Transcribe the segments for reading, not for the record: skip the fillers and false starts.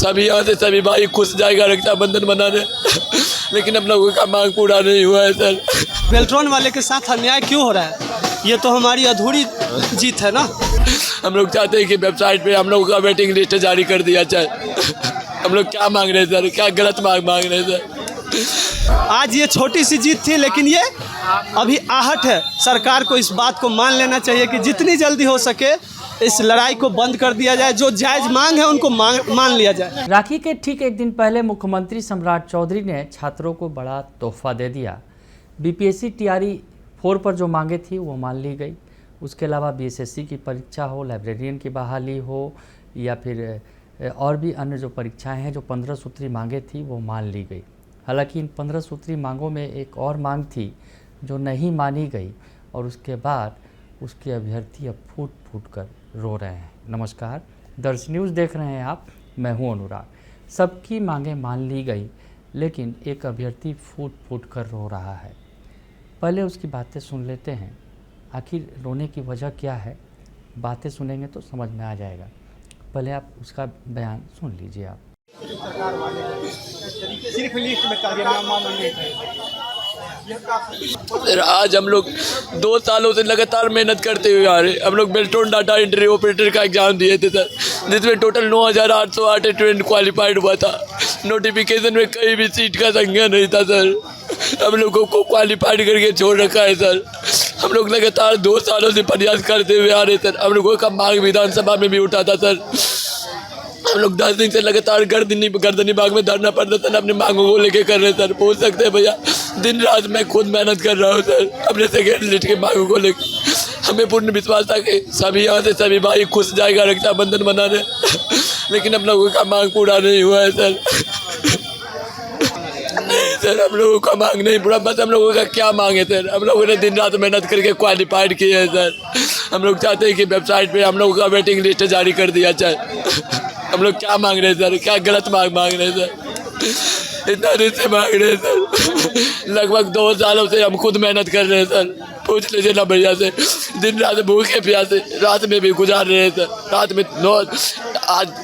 सभी यहाँ से सभी भाई खुश जाएगा रक्षाबंधन मनाने लेकिन हम लोगों का मांग पूरा नहीं हुआ है सर। बेल्ट्रॉन वाले के साथ अन्याय क्यों हो रहा है? ये तो हमारी अधूरी जीत है ना। हम लोग चाहते हैं कि वेबसाइट पे हम लोगों का वेटिंग लिस्ट जारी कर दिया जाए। हम लोग क्या मांग रहे हैं सर, क्या गलत मांग रहे हैं सर। आज ये छोटी सी जीत थी लेकिन ये अभी आहट है। सरकार को इस बात को मान लेना चाहिए कि जितनी जल्दी हो सके इस लड़ाई को बंद कर दिया जाए, जो जायज़ मांग है उनको मान लिया जाए। राखी के ठीक एक दिन पहले मुख्यमंत्री सम्राट चौधरी ने छात्रों को बड़ा तोहफा दे दिया। बीपीएससी टीआरई 4 पर जो मांगे थी वो मान ली गई। उसके अलावा बीएसएससी की परीक्षा हो, लाइब्रेरियन की बहाली हो या फिर और भी अन्य जो परीक्षाएं हैं, जो 15 सूत्री मांगे थी वो मान ली गई। हालांकि इन 15 सूत्री मांगों में एक और मांग थी जो नहीं मानी गई और उसके बाद उसके अभ्यर्थी अब फूट फूट कर रो रहे हैं। नमस्कार, दर्श न्यूज़ देख रहे हैं आप, मैं हूं अनुराग। सबकी मांगें मान ली गई लेकिन एक अभ्यर्थी फूट फूट कर रो रहा है। पहले उसकी बातें सुन लेते हैं, आखिर रोने की वजह क्या है। बातें सुनेंगे तो समझ में आ जाएगा। पहले आप उसका बयान सुन लीजिए। आप सिर्फ लिस्ट में कार्यनामा नहीं सर आज हम लोग 2 सालों से लगातार मेहनत करते हुए आ रहे। हम लोग बेल्ट्रॉन डाटा एंट्री ऑपरेटर का एग्जाम दिए थे सर, जिसमें टोटल 9,808 स्टूडेंट क्वालिफाइड हुआ था। नोटिफिकेशन में कहीं भी सीट का संख्या नहीं था सर। हम लोगों को क्वालिफाइड करके छोड़ रखा है सर। हम लोग लगातार 2 सालों से प्रयास करते हुए आ रहे सर। हम लोगों का मांग विधानसभा में भी उठा था सर। हम लोग 10 दिन से लगातार गर्दनी बाग में धरना प्रदर्शन अपनी मांगों को लेके कर रहे सर। पूछ सकते हैं भैया, दिन रात मैं खुद मेहनत कर रहा हूँ सर अपने सेकेंड लिस्ट के मांगों को लेकर। हमें पूर्ण विश्वास था कि सभी यहाँ से सभी भाई खुश जाएगा रक्षाबंधन मनाने लेकिन हम लोगों का मांग पूरा नहीं हुआ है सर। नहीं सर, हम लोगों का मांग नहीं पूरा। बस हम लोगों का क्या मांग है सर। हम लोगों ने दिन रात मेहनत करके क्वालिफाइड किए हैं सर। हम लोग चाहते हैं कि वेबसाइट पे हम लोगों का वेटिंग लिस्ट जारी कर दिया जाए। हम लोग क्या मांग रहे हैं सर, क्या गलत मांग रहे हैं सर। इतना दिन से मांग रहे हैं सर। लगभग 2 सालों से हम खुद मेहनत कर रहे हैं सर। पूछ लीजिए ना भैया से, दिन रात भूखे प्यासे रात में भी गुजार रहे हैं सर। रात में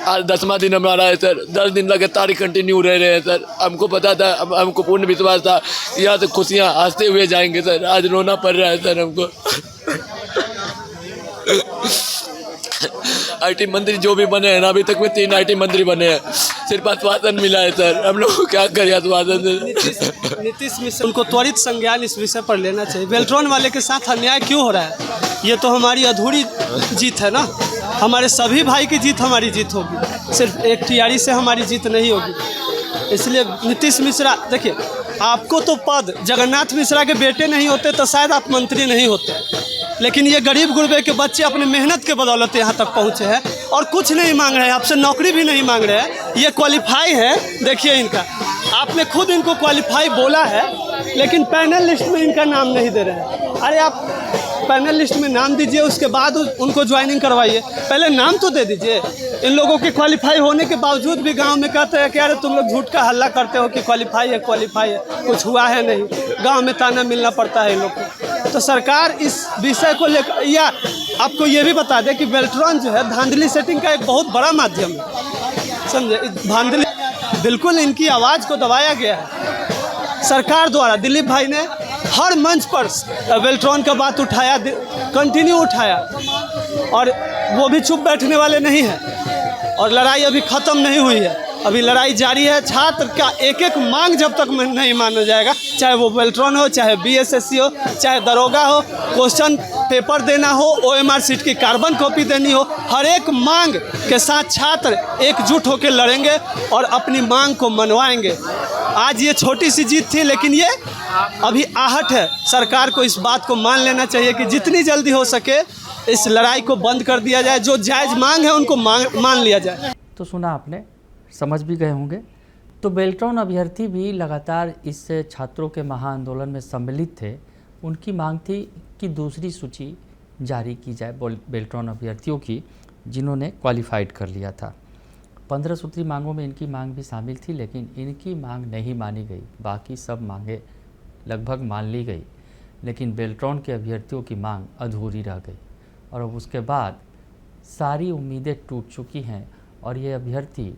आज 10वां दिन हमारा है सर। 10 दिन लगातार कंटिन्यू रह रहे हैं सर। हमको पता था, हमको पूर्ण विश्वास था यहाँ से खुशियाँ हंसते हुए जाएंगे सर। आज रोना पड़ रहा है सर हमको। आईटी मंत्री जो भी बने हैं ना, अभी तक में 3 आईटी मंत्री बने हैं। सिर्फ आश्वासन मिला है सर। हम लोग को क्या करें आश्वासन से। नीतीश मिश्र उनको त्वरित संज्ञान इस विषय पर लेना चाहिए। बेल्ट्रॉन वाले के साथ अन्याय क्यों हो रहा है? ये तो हमारी अधूरी जीत है ना। हमारे सभी भाई की जीत हमारी जीत होगी, सिर्फ एक टीआरई से हमारी जीत नहीं होगी। इसलिए नीतीश मिश्रा, देखिए आपको तो पद जगन्नाथ मिश्रा के बेटे नहीं होते तो शायद आप मंत्री नहीं होते, लेकिन ये गरीब गुरबे के बच्चे अपने मेहनत के बदौलत यहाँ तक पहुँचे हैं और कुछ नहीं मांग रहे हैं आपसे, नौकरी भी नहीं मांग रहे हैं। ये क्वालिफाई है, देखिए इनका, आपने खुद इनको क्वालिफाई बोला है लेकिन पैनल लिस्ट में इनका नाम नहीं दे रहे हैं। अरे आप पैनल लिस्ट में नाम दीजिए, उसके बाद उनको ज्वाइनिंग करवाइए। पहले नाम तो दे दीजिए। इन लोगों के क्वालिफाई होने के बावजूद भी गांव में कहते हैं कि अरे तुम लोग झूठ का हल्ला करते हो कि क्वालिफाई है, कुछ हुआ है नहीं। गांव में ताना मिलना पड़ता है इन लोग को। तो सरकार इस विषय को लेकर, या आपको ये भी बता दें कि बेल्ट्रॉन जो है धांधली सेटिंग का एक बहुत बड़ा माध्यम है, समझे। धांधली बिल्कुल इनकी आवाज़ को दबाया गया है सरकार द्वारा। दिलीप भाई ने हर मंच पर बेल्ट्रॉन का बात उठाया, कंटिन्यू उठाया, और वो भी चुप बैठने वाले नहीं हैं। और लड़ाई अभी ख़त्म नहीं हुई है, अभी लड़ाई जारी है। छात्र का एक एक मांग जब तक नहीं माना जाएगा, चाहे वो बेल्ट्रॉन हो, चाहे बीएसएससी हो, चाहे दरोगा हो, क्वेश्चन पेपर देना हो, ओएमआर सीट की कार्बन कॉपी देनी हो, हर एक मांग के साथ छात्र एकजुट होकर लड़ेंगे और अपनी मांग को मनवाएंगे। आज ये छोटी सी जीत थी लेकिन ये अभी आहट है। सरकार को इस बात को मान लेना चाहिए कि जितनी जल्दी हो सके इस लड़ाई को बंद कर दिया जाए, जो जायज़ मांग है उनको मान लिया जाए। तो सुना आपने, समझ भी गए होंगे। तो बेल्ट्रॉन अभ्यर्थी भी लगातार इस छात्रों के महाआंदोलन में सम्मिलित थे। उनकी मांग थी कि दूसरी सूची जारी की जाए बेल्ट्रॉन अभ्यर्थियों की, जिन्होंने क्वालिफाइड कर लिया था। 15 सूत्री मांगों में इनकी मांग भी शामिल थी, लेकिन इनकी मांग नहीं मानी गई। बाकी सब मांगें लगभग मान ली गई, लेकिन बेल्ट्रॉन के अभ्यर्थियों की मांग अधूरी रह गई और अब उसके बाद सारी उम्मीदें टूट चुकी हैं और ये अभ्यर्थी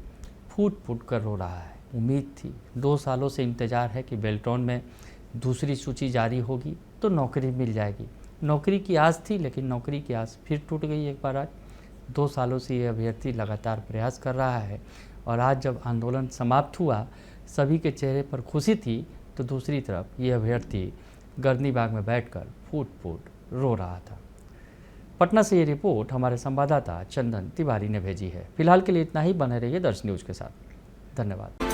फूट फूट कर रो रहा है। उम्मीद थी, 2 सालों से इंतज़ार है कि बेल्ट्रॉन में दूसरी सूची जारी होगी तो नौकरी मिल जाएगी। नौकरी की आस थी, लेकिन नौकरी की आस फिर टूट गई एक बार आज। 2 सालों से ये अभ्यर्थी लगातार प्रयास कर रहा है और आज जब आंदोलन समाप्त हुआ, सभी के चेहरे पर खुशी थी, तो दूसरी तरफ ये अभ्यर्थी गर्दनी बाग में बैठकर फूट फूट रो रहा था। पटना से ये रिपोर्ट हमारे संवाददाता चंदन तिवारी ने भेजी है। फिलहाल के लिए इतना ही। बने रहिए दर्श न्यूज़ के साथ। धन्यवाद।